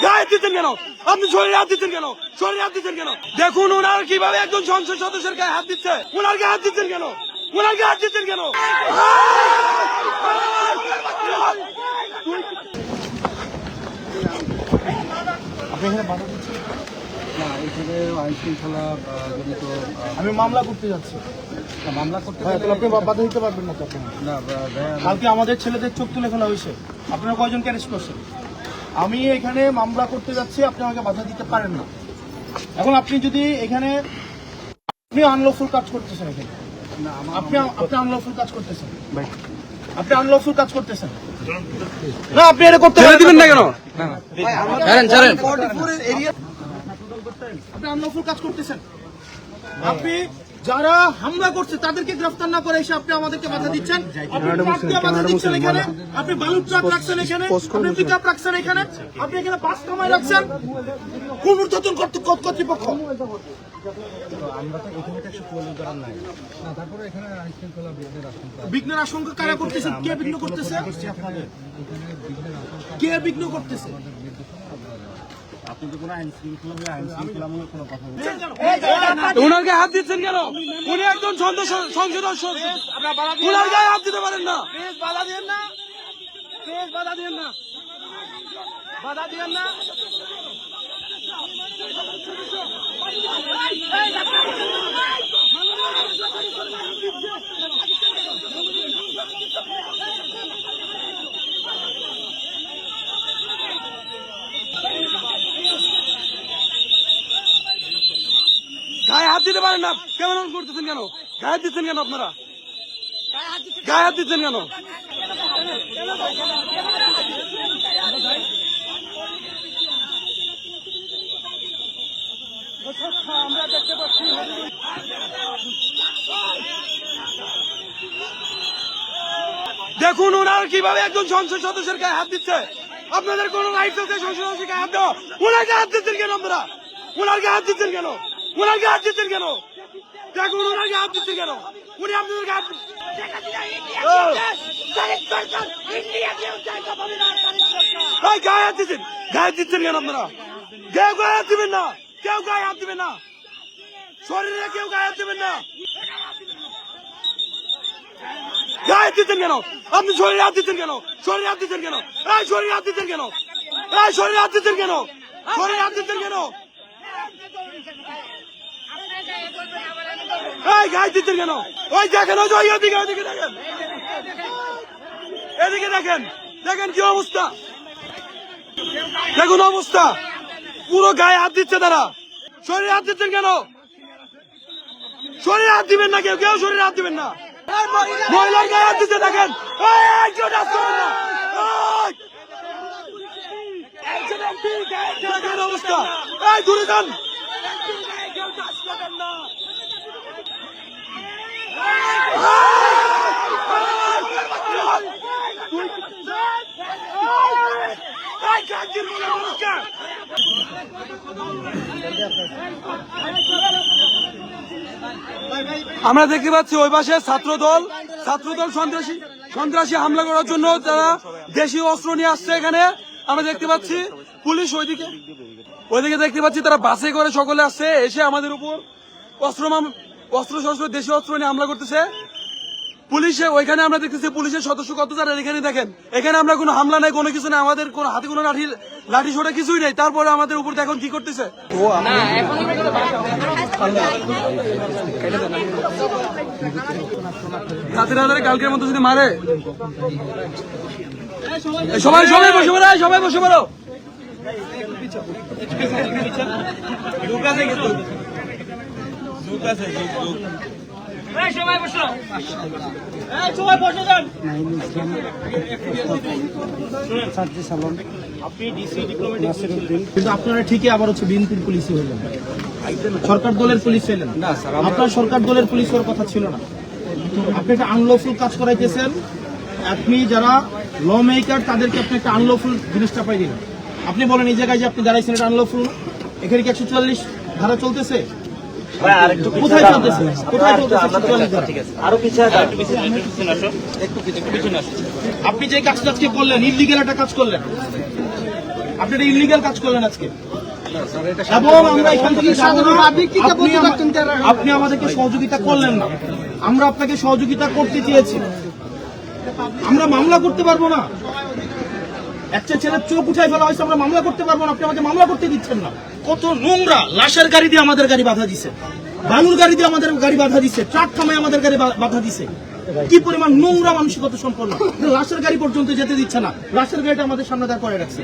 গায়ে দিচ্ছেন কেন? আপনি শরীরে হাত দিচ্ছেন কেন? শরীরে হাত দিচ্ছেন কেন? দেখুন ওনার কিভাবে একজন সংসদ সদস্যের গায়ে হাত দিচ্ছে। ওনার গায়ে হাত দিচ্ছেন কেন? ওনার গায়ে হাত দিচ্ছেন কেন? আপনি এখানে বাধা দিচ্ছেন না? এখানে আইন শৃঙ্খলা জনিত আমি মামলা করতে যাচ্ছি। মামলা করতে আপনি বাধা দিতে পারবেন না তো? না, কালকে আমাদের ছেলেদের চোখ তুলে ফেলা হয়েছে। আপনারা কয়জনকে অ্যারেস্ট করছেন? আমি এখানে মামলা করতে যাচ্ছি, আপনি আমাকে বাধা দিতে পারেন না। এখন আপনি যদি এখানে আপনি আনলফুল কাজ করতেছেন, এখানে আপনি আনলফুল কাজ করতেছেন, আপনি আনলফুল কাজ করতেছেন না, আপনি এটা করতে দিবেন না কেন? আপনি আনলফুল কাজ করতেছেন। আপনি যারা হামলা করছে তাদেরকে গ্রেফতার না করে এসে আপনি আমাদেরকে বাধা দিচ্ছেন। আপনি বাধা দিচ্ছেন এখানে, আপনি বালু ট্রাক রাখছেন এখানে, আপনি পিকআপ রাখছেন এখানে, আপনি এখানে বাস কামাই রাখছেন। কোন ঊর্ধ্বতন কর্তৃপক্ষ? বিঘ্নের আশঙ্কা কারা করতেছে? কে বিঘ্ন করতেছে? কে বিঘ্ন করতেছে? আপনি তো কোনো আইন শৃঙ্খলামূলক কোনো কথা বলছেন। ওনার গায়ে হাত দিচ্ছেন কেন? উনি একজন সংসদ। ওনার গায়ে হাত দিতে পারেন না। বাধা দিয়েন না, বাধা দিয়েন না, বাধা দিয়েন না। গায়ে হাত দিতে পারেন না, কেমন করতেছেন কেন? গায়ে হাত দিচ্ছেন কেন? আপনারা গায়ে হাত দিচ্ছেন কেন? দেখুন ওনার কিভাবে একজন সংসদ সদস্যের গায়ে হাত দিচ্ছে। আপনাদের কোন রাইট আছে সংসদ সদস্যের গায়ে হাত দেওয়া? ওনার গায়ে হাত দিচ্ছেন কেন? আপনারা ওনার গায়ে হাত দিচ্ছেন কেন? ওনার গায়ে হাত দিচ্ছেন কেন? দেখুন ওনার গায়ে হাত দিচ্ছেন কেন? উনি আপনাদের গায়ে গায়ে হাত দিচ্ছেন, গায়ে দিচ্ছেন কেন? আপনারা কেউ গায়ে হাত দিবেন না, কেউ গায়ে হাত দিবেন না, শরীরে কেউ গায়ে হাত দিবেন না। গায়ে দিচ্ছেন কেন? আপনি শরীরে হাত দিচ্ছেন কেন? শরীরে হাত দিচ্ছেন কেন? এই শরীরে হাত দিচ্ছেন কেন? এই শরীরে হাত দিচ্ছেন কেন? শরীরে হাত দিচ্ছেন কেন? এই গায়ে দিচ্ছেন কেন? ওই দেখেন, ওই এদিকে ওইদিকে দেখেন, এদিকে দেখেন, দেখেন কি অবস্থা, দেখুন অবস্থা, পুরো গায়ে হাত দিচ্ছে তারা। শরীরে হাত দিচ্ছেন কেন? শরীরে হাত দিবেন না, কেউ কেউ শরীরে হাত দিবেন না। মহিলার গায়ে হাত দিচ্ছে দেখেন, দেখেন অবস্থা, এই দূরে যান। আমরা দেখতে পাচ্ছি ওই পাশে ছাত্রদল সন্ত্রাসী হামলা করার জন্য তারা দেশীয় অস্ত্র নিয়ে আসছে। এখানে আমরা দেখতে পাচ্ছি পুলিশ ওইদিকে দেখতে পাচ্ছি তারা বাসে করে সকলে আসছে, এসে আমাদের উপর অস্ত্র দেশীয় অস্ত্র নিয়ে হামলা করতেছে। পুলিশে ওইখানে আমরা দেখতেছি পুলিশের সদস্য কত যারা এখানে দেখেন, এখানে আমরা কোনো হামলা নাই, কোনো কিছু নাই, আমাদের কোনো হাতে কোনো লাঠি ছোটা কিছুই নেই, তারপরে আমাদের উপর দেখুন কি করতেছে। হাতে কালকের মতো যদি মারে, সবাই বসে বলো, সবাই বসে বলো। কিন্তু আপনারা ঠিকই আবার হচ্ছে বিএনপির পুলিশই হলেন, সরকার দলের পুলিশ হলেন না। আপনার সরকার দলের পুলিশ হওয়ার কথা ছিল না। আপনি একটা আনলফুল কাজ করাইতেছেন। আপনি যারা ল মেকার তাদেরকে আপনি একটা আনলফুল জিনিস চাপাই দিন। আপনি বলেন এই জায়গায় যে আপনি দাঁড়াইছেন এটা আনলফুল, এখানে কি 144 ধারা চলতেছে? কোথায় চলতেছে? আপনি যে কাজটা আজকে করলেন, ইলিগাল একটা কাজ করলেন। আপনি এটা ইলিগাল কাজ করলেন আজকে। এবং আমরা এখান থেকে আপনি আমাদেরকে সহযোগিতা করলেন না, আমরা আপনাকে সহযোগিতা করতে চেয়েছি। আমরা মামলা করতে পারবো না, একটা ছেলের চোখ উঠাই ফেলা হয়েছে, আমরা মামলা করতে পারবো না, আপনি আমাদের মামলা করতে দিচ্ছেন না। কত নোংরা, লাশের গাড়ি দিয়ে আমাদের গাড়ি বাধা দিছে, বালুর গাড়ি দিয়ে আমাদের গাড়ি বাধা দিছে, ট্রাক থামায় আমাদের গাড়ি বাধা দিছে। কি পরিমাণ নোংরা মানসিকতা সম্পন্ন, লাশের গাড়ি পর্যন্ত যেতে দিচ্ছে না, লাশের গাড়িটা আমাদের সামনে দাঁড় করে রাখছে।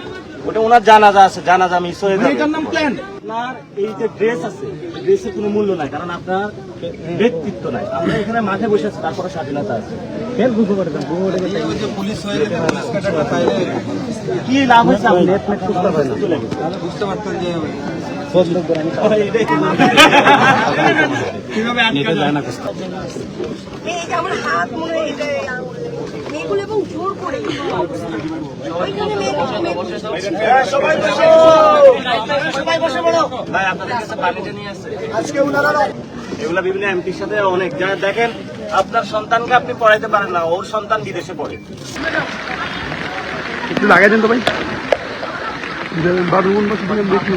ওটা ওনার জানাজা আছে, জানাজা মিস হয়ে যাবে। এটার নাম প্ল্যান। আপনার এই যে ড্রেস আছে, ড্রেসের কোনো মূল্য নাই, কারণ আপনার ব্যক্তিত্ব নাই। আমরা এখানে মাঠে বসে আছি, তারপরে স্বাধীনতা আছে। কি লাভ হয়েছে? আপনি নেট বুঝতে পারেন, চলে গেছে, বুঝতে পারতেন যে কিভাবে আটকা যায় না। এই যে আমার হাত মনে হয় এটা মেয়েগুলো এবং জোর করে ওইখানে সবাই বসে পড়ো ভাই, আপনাদের কাছে পানিটা নিয়ে আসছে আজকে উনারা। এগুলা বিভিন্ন এমপির সাথে অনেক যা দেখেন, আপনার সন্তানকে আপনি পড়াইতে পারেন না, ওর সন্তান বিদেশে পড়ে। একটু লাগাই দেন তো ভাই, বারুন দেখি।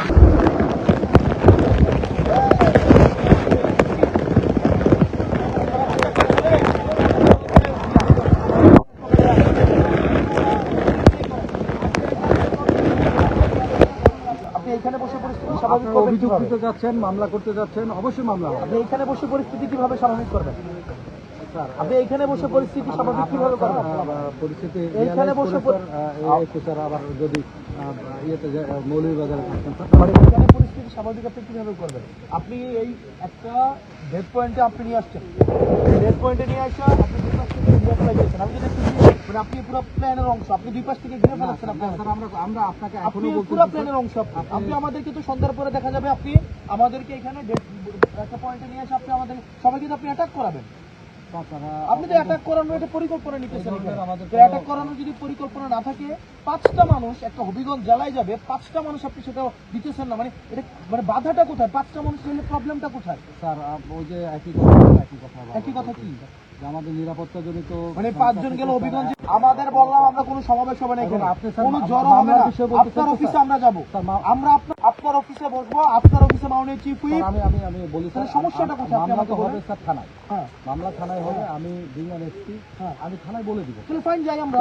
এখানে বসে পরিস্থিতি স্বাভাবিক করবেন, অভিযোগ দিতে যাচ্ছেন, মামলা করতে যাচ্ছেন, অবশ্যই মামলা হবে। আপনি এখানে বসে পরিস্থিতি কিভাবে স্বাভাবিক করবেন? আপনি এখানে বসে পরিস্থিতি স্বাভাবিক কিভাবে করবেন? পরিস্থিতি এখানে বসে আবার যদি ইয়েতে মৌলভীবাজারে থাকেন, এখানে পরিস্থিতি স্বাভাবিক আপনি কিভাবে করবেন? আপনি এই একটা ডেড পয়েন্টে আপনি নিয়ে আসছেন, ডেড পয়েন্টে নিয়ে আসা আপনি দুই পাশ থেকে ঘিরে ফেলাইছেন। আমি যদি মানে আপনি পুরো প্ল্যানের অংশ, আপনি দুই পাশ থেকে ঘিরে ফেলাচ্ছেন। আমরা আপনাকে আপনি পুরো প্ল্যানের অংশ। আপনি আমাদেরকে তো সন্ধ্যার পরে দেখা যাবে আপনি আমাদেরকে এখানে একটা পয়েন্টে নিয়ে এসে আপনি আমাদের সবাইকে তো আপনি অ্যাটাক করাবেন। আপনি তো অ্যাটাক করানো এটা পরিকল্পনা নিতেছেন। অ্যাটাক করানো যদি পরিকল্পনা না থাকে, 5টা মানুষ একটা হবিগঞ্জ জেলায় যাবে, 5টা মানুষ আপনি সেটা দিতেছেন না, মানে এটা মানে বাধাটা কোথায়? 5টা মানুষ হলে প্রবলেমটা কোথায়? স্যার ওই যে একই কথা কি আমাদের নিরাপত্তা জনিত মানে 5 জন গেল হবিগঞ্জ, আমাদের বললাম আমরা কোনো সমাবেশ হবে না এখানে, কোনো জড়ো হবে না। আপনার অফিসে আমরা যাব, আমরা আপনার অফিসে বসবো, আপনার অফিসে মাননীয় চিফ হুইপ। আমি বলি স্যার সমস্যাটা কোথায়? আপনি আমাকে বলেন। স্যার থানায়, হ্যাঁ মামলা থানায় হবে, আমি ডিঙ্গান এসপি, হ্যাঁ আমি থানায় বলে দিব। তাহলে ফাইন যাই আমরা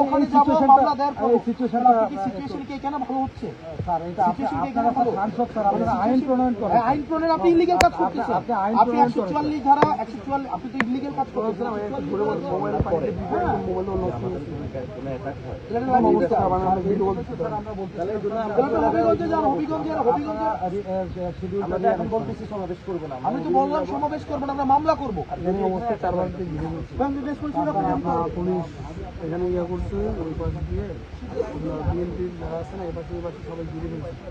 ওখানে যাব, মামলা দেওয়ার পর সিচুয়েশন কি এখানে ভালো হচ্ছে? স্যার এটা আপনারা সাংসদ, স্যার আপনারা আইন প্রণয়ন করেন, আইন প্রণয়ন আপনি ইলিগাল কাজ করতেছেন। আপনি 144 ধারা 144 আপনি তো ইলিগাল কাজ করতেছেন। মোবাইল পাইলে মোবাইল নষ্ট আমি তো বললাম সমাবেশ করবো না, আমরা মামলা করবো। পুলিশ এখানে ইয়ে করছে, ওই পাশে দিয়ে বিএনপির যারা আছে না, এ পাশে সবাই ঘিরে ফেলছে।